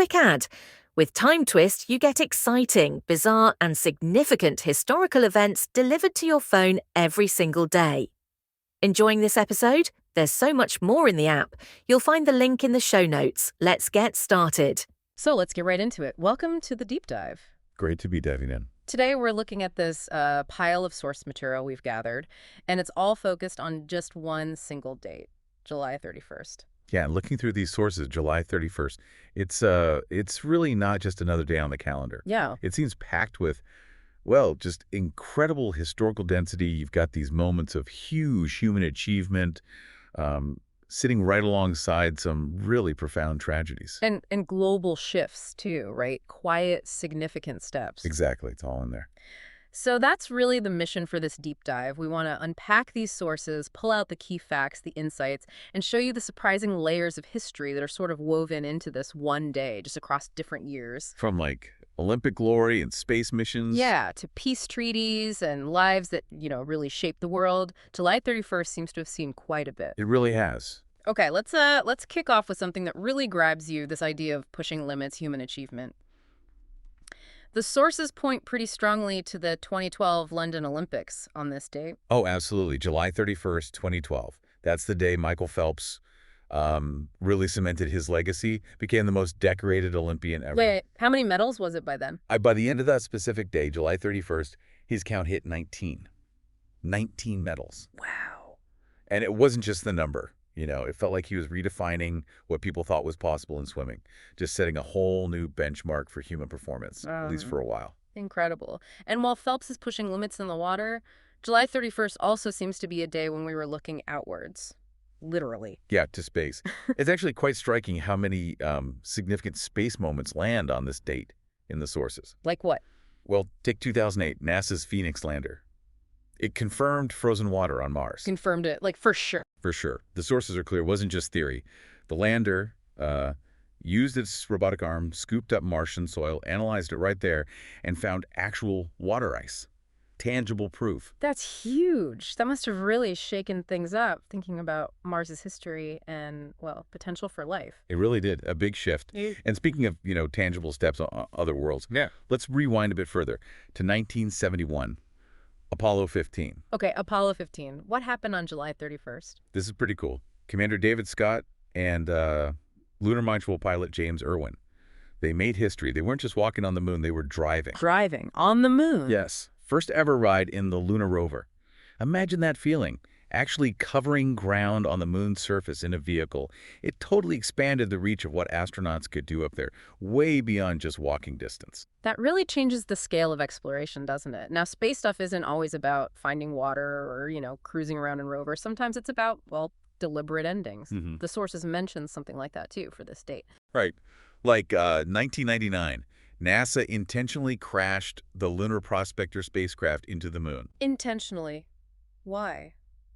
quick ad. With Time Twist, you get exciting, bizarre, and significant historical events delivered to your phone every single day. Enjoying this episode? There's so much more in the app. You'll find the link in the show notes. Let's get started. So let's get right into it. Welcome to the deep dive. Great to be diving in. Today we're looking at this pile of source material we've gathered, and it's all focused on just one single date, July 31st. Yeah, and looking through these sources, July 31st, it's really not just another day on the calendar. Yeah. It seems packed with, well, just incredible historical density. You've got these moments of huge human achievement, sitting right alongside some really profound tragedies. And global shifts, too, right? Quiet, significant steps. Exactly. It's all in there. So that's really the mission for this deep dive. We want to unpack these sources, pull out the key facts, the insights, and show you the surprising layers of history that are sort of woven into this one day, just across different years. From, like, Olympic glory and space missions. Yeah, to peace treaties and lives that, really shaped the world. July 31st seems to have seen quite a bit. It really has. Okay, let's kick off with something that really grabs you, this idea of pushing limits, human achievement. The sources point pretty strongly to the 2012 London Olympics on this date. Oh, absolutely. July 31st, 2012. That's the day Michael Phelps really cemented his legacy, became the most decorated Olympian ever. Wait, how many medals was it by then? By the end of that specific day, July 31st, his count hit 19. 19 medals. Wow. And it wasn't just the number. It felt like he was redefining what people thought was possible in swimming, just setting a whole new benchmark for human performance, at least for a while. Incredible. And while Phelps is pushing limits in the water, July 31st also seems to be a day when we were looking outwards. Literally. Yeah, to space. It's actually quite striking how many significant space moments land on this date in the sources. Like what? Well, take 2008, NASA's Phoenix lander. It confirmed frozen water on Mars. Confirmed it, for sure. For sure. The sources are clear. It wasn't just theory. The lander used its robotic arm, scooped up Martian soil, analyzed it right there, and found actual water ice. Tangible proof. That's huge. That must have really shaken things up, thinking about Mars's history and, potential for life. It really did. A big shift. And speaking of, tangible steps on other worlds, let's rewind a bit further to 1971. Apollo 15. Okay, Apollo 15. What happened on July 31st? This is pretty cool. Commander David Scott and lunar module pilot James Irwin. They made history. They weren't just walking on the moon, they were driving. Driving on the moon? Yes. First ever ride in the lunar rover. Imagine that feeling. Actually covering ground on the moon's surface in a vehicle. It totally expanded the reach of what astronauts could do up there, way beyond just walking distance. That really changes the scale of exploration, doesn't it? Now, space stuff isn't always about finding water or, cruising around in rovers. Sometimes it's about, deliberate endings. Mm-hmm. The sources mention something like that, too, for this date. Right. Like 1999, NASA intentionally crashed the Lunar Prospector spacecraft into the moon. Intentionally. Why?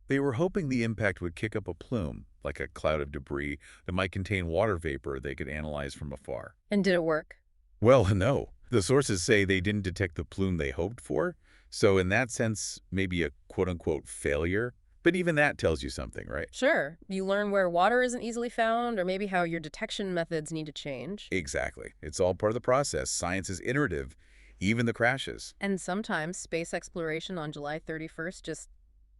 They were hoping the impact would kick up a plume, like a cloud of debris that might contain water vapor they could analyze from afar. And did it work? Well, no. The sources say they didn't detect the plume they hoped for, so in that sense, maybe a quote-unquote failure. But even that tells you something, right? Sure. You learn where water isn't easily found, or maybe how your detection methods need to change. Exactly. It's all part of the process. Science is iterative, even the crashes. And sometimes space exploration on July 31st just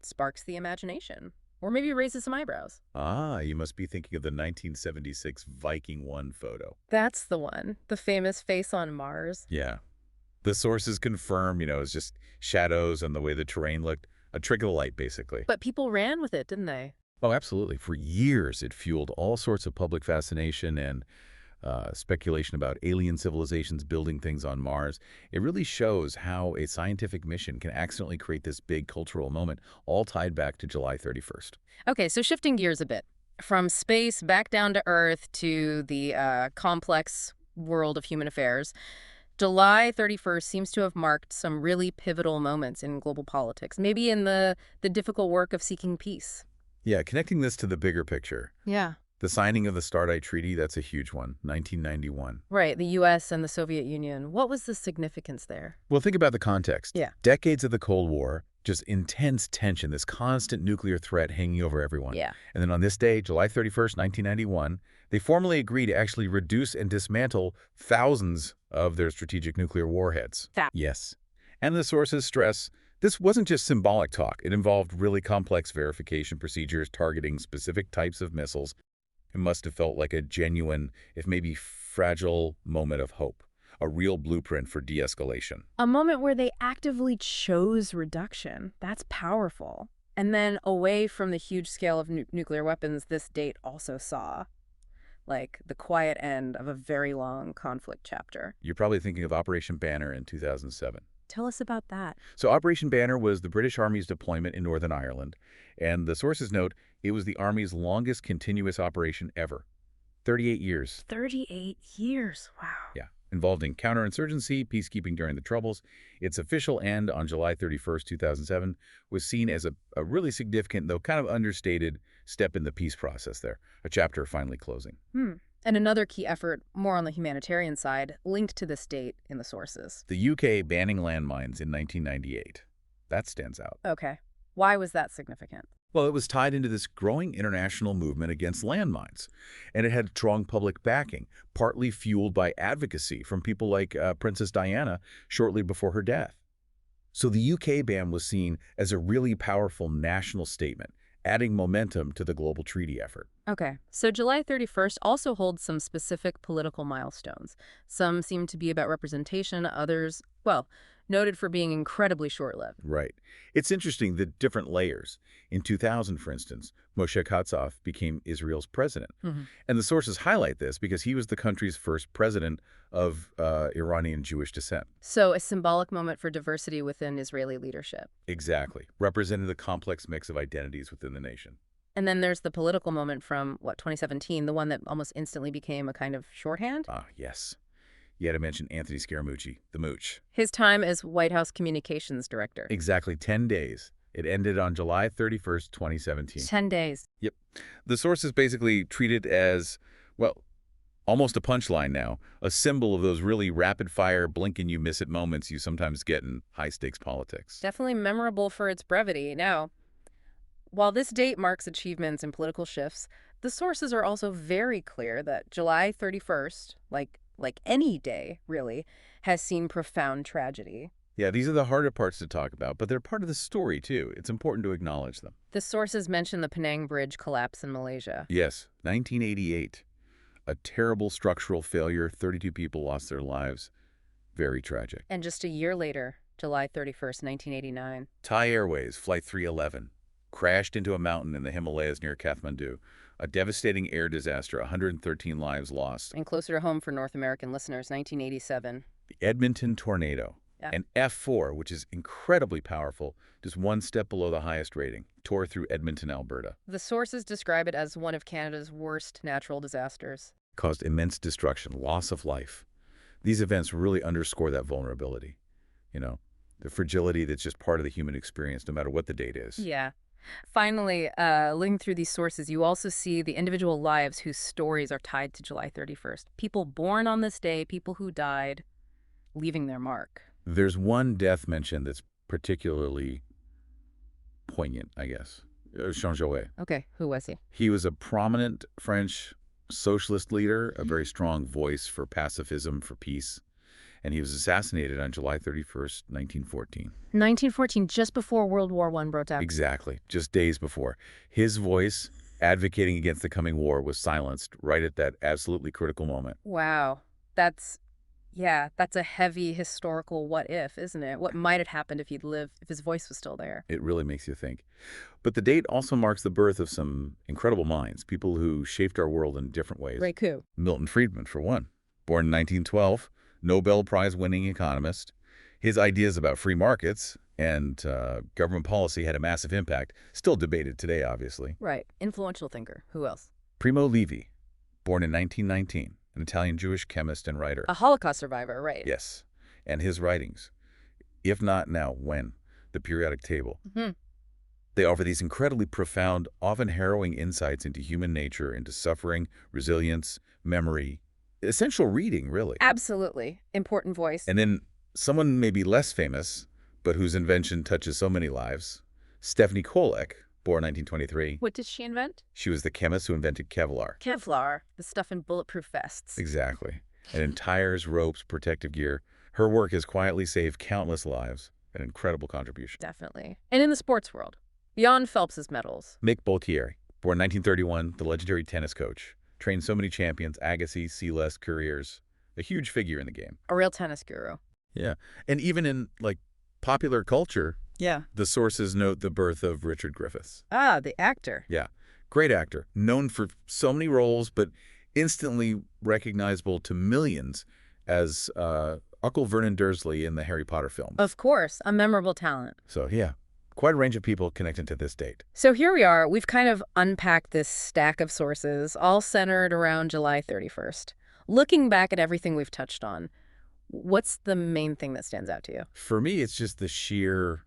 sparks the imagination. Or maybe raises some eyebrows. Ah, you must be thinking of the 1976 Viking 1 photo. That's the one. The famous face on Mars. Yeah. The sources confirm, it's just shadows and the way the terrain looked. A trick of the light, basically. But people ran with it, didn't they? Oh, absolutely. For years, it fueled all sorts of public fascination and speculation about alien civilizations building things on Mars. It really shows how a scientific mission can accidentally create this big cultural moment, all tied back to July 31st. Okay, so shifting gears a bit. From space back down to Earth to the complex world of human affairs, July 31st seems to have marked some really pivotal moments in global politics, maybe in the difficult work of seeking peace. Yeah, connecting this to the bigger picture. Yeah. The signing of the Stardate Treaty, that's a huge one, 1991. Right, the U.S. and the Soviet Union. What was the significance there? Well, think about the context. Yeah. Decades of the Cold War, just intense tension, this constant nuclear threat hanging over everyone. Yeah. And then on this day, July 31st, 1991, They formally agreed to actually reduce and dismantle thousands of their strategic nuclear warheads. Yes. And the sources stress this wasn't just symbolic talk. It involved really complex verification procedures targeting specific types of missiles. It must have felt like a genuine, if maybe fragile, moment of hope, a real blueprint for de-escalation. A moment where they actively chose reduction. That's powerful. And then away from the huge scale of nuclear weapons, this date also saw, like, the quiet end of a very long conflict chapter. You're probably thinking of Operation Banner in 2007. Tell us about that. So Operation Banner was the British Army's deployment in Northern Ireland, and the sources note it was the Army's longest continuous operation ever. 38 years. 38 years. Wow. Yeah. Involved in counterinsurgency, peacekeeping during the Troubles. Its official end on July 31st, 2007 was seen as a really significant, though kind of understated, step in the peace process there, a chapter finally closing. And another key effort, more on the humanitarian side, linked to this date in the sources. The UK banning landmines in 1998. That stands out. Okay. Why was that significant? Well, it was tied into this growing international movement against landmines, and it had strong public backing, partly fueled by advocacy from people like Princess Diana shortly before her death. So the UK ban was seen as a really powerful national statement, adding momentum to the global treaty effort. Okay, so July 31st also holds some specific political milestones. Some seem to be about representation, others, well, noted for being incredibly short-lived. Right. It's interesting, the different layers. In 2000, for instance, Moshe Katsav became Israel's president. And the sources highlight this because he was the country's first president of Iranian Jewish descent. So a symbolic moment for diversity within Israeli leadership. Exactly. Represented the complex mix of identities within the nation. And then there's the political moment from, 2017, the one that almost instantly became a kind of shorthand? Ah, yes. You had to mention Anthony Scaramucci, the Mooch. His time as White House communications director. Exactly 10 days. It ended on July 31st, 2017. 10 days. Yep. The sources basically treat it as, well, almost a punchline now, a symbol of those really rapid-fire, blink-and-you-miss-it moments you sometimes get in high-stakes politics. Definitely memorable for its brevity. Now, while this date marks achievements and political shifts, the sources are also very clear that July 31st, like any day, really, has seen profound tragedy. Yeah, these are the harder parts to talk about, but they're part of the story, too. It's important to acknowledge them. The sources mention the Penang Bridge collapse in Malaysia. Yes, 1988. A terrible structural failure. 32 people lost their lives. Very tragic. And just a year later, July 31st, 1989. Thai Airways Flight 311 crashed into a mountain in the Himalayas near Kathmandu. A devastating air disaster, 113 lives lost. And closer to home for North American listeners, 1987. The Edmonton tornado. Yeah. An F4, which is incredibly powerful, just one step below the highest rating, tore through Edmonton, Alberta. The sources describe it as one of Canada's worst natural disasters. Caused immense destruction, loss of life. These events really underscore that vulnerability. You know, the fragility that's just part of the human experience, no matter what the date is. Yeah. Finally, looking through these sources, you also see the individual lives whose stories are tied to July 31st. People born on this day, people who died, leaving their mark. There's one death mentioned that's particularly poignant, I guess. Jean Jouet. Okay, who was he? He was a prominent French socialist leader, a very strong voice for pacifism, for peace. And he was assassinated on July 31st, 1914. 1914, just before World War I broke out. Exactly, just days before. His voice advocating against the coming war was silenced right at that absolutely critical moment. Wow. That's a heavy historical what if, isn't it? What might have happened if he'd lived, if his voice was still there? It really makes you think. But the date also marks the birth of some incredible minds, people who shaped our world in different ways. Ray Kuo. Milton Friedman, for one. Born in 1912, Nobel Prize-winning economist. His ideas about free markets and government policy had a massive impact, still debated today, obviously. Right. Influential thinker. Who else? Primo Levi, born in 1919, an Italian Jewish chemist and writer. A Holocaust survivor, right. Yes. And his writings, if not now, when? The Periodic Table. They offer these incredibly profound, often harrowing insights into human nature, into suffering, resilience, memory. Essential reading, really. Absolutely. Important voice. And then someone maybe less famous, but whose invention touches so many lives, Stephanie Kolek, born 1923. What did she invent? She was the chemist who invented Kevlar. Kevlar, the stuff in bulletproof vests. Exactly. And in tires, ropes, protective gear, her work has quietly saved countless lives. An incredible contribution. Definitely. And in the sports world, beyond Phelps's medals. Mick Boltieri, born 1931, the legendary tennis coach. Trained so many champions, Agassi, Seles, Couriers. A huge figure in the game. A real tennis guru. Yeah. And even in, like, popular culture, Yeah. the sources note the birth of Richard Griffiths. Ah, the actor. Yeah. Great actor. Known for so many roles, but instantly recognizable to millions as Uncle Vernon Dursley in the Harry Potter films. Of course, a memorable talent. So, yeah, quite a range of people connected to this date. So here we are. We've kind of unpacked this stack of sources, all centered around July 31st. Looking back at everything we've touched on, what's the main thing that stands out to you? For me, it's just the sheer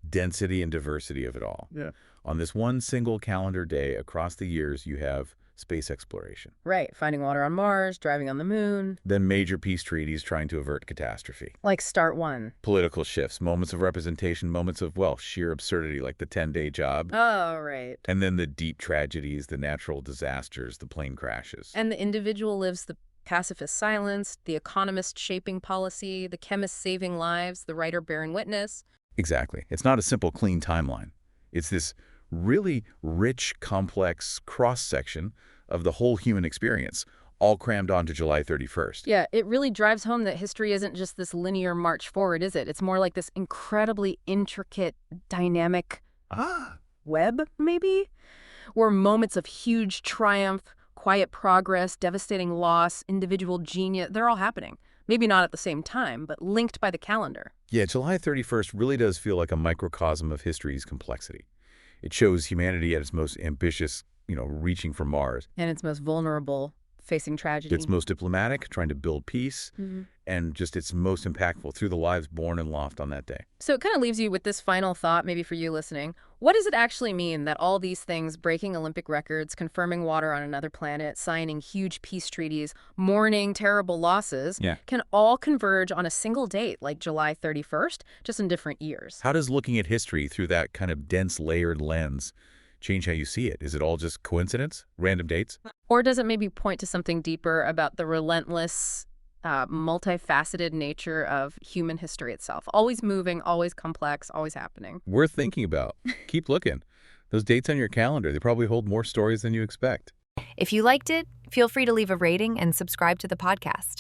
density and diversity of it all. Yeah. On this one single calendar day across the years, you have space exploration. Right, finding water on Mars, driving on the moon. Then major peace treaties trying to avert catastrophe. Like Start One. Political shifts, moments of representation, moments of, well, sheer absurdity, like the 10-day job. Oh, right. And then the deep tragedies, the natural disasters, the plane crashes. And the individual lives the pacifist silence, the economist shaping policy, the chemist saving lives, the writer bearing witness. Exactly. It's not a simple, clean timeline. It's this really rich, complex cross-section of the whole human experience, all crammed onto July 31st. Yeah, it really drives home that history isn't just this linear march forward, is it? It's more like this incredibly intricate, dynamic web, maybe? Where moments of huge triumph, quiet progress, devastating loss, individual genius, they're all happening. Maybe not at the same time, but linked by the calendar. Yeah, July 31st really does feel like a microcosm of history's complexity. It shows humanity at its most ambitious, reaching for Mars. And it's most vulnerable, facing tragedy. It's most diplomatic, trying to build peace, Mhm. and just it's most impactful through the lives born and lost on that day. So it kind of leaves you with this final thought, maybe for you listening. What does it actually mean that all these things, breaking Olympic records, confirming water on another planet, signing huge peace treaties, mourning terrible losses, can all converge on a single date like July 31st, just in different years? How does looking at history through that kind of dense, layered lens change how you see it? Is it all just coincidence? Random dates? Or does it maybe point to something deeper about the relentless, multifaceted nature of human history itself? Always moving, always complex, always happening. Worth thinking about. Keep looking. Those dates on your calendar, they probably hold more stories than you expect. If you liked it, feel free to leave a rating and subscribe to the podcast.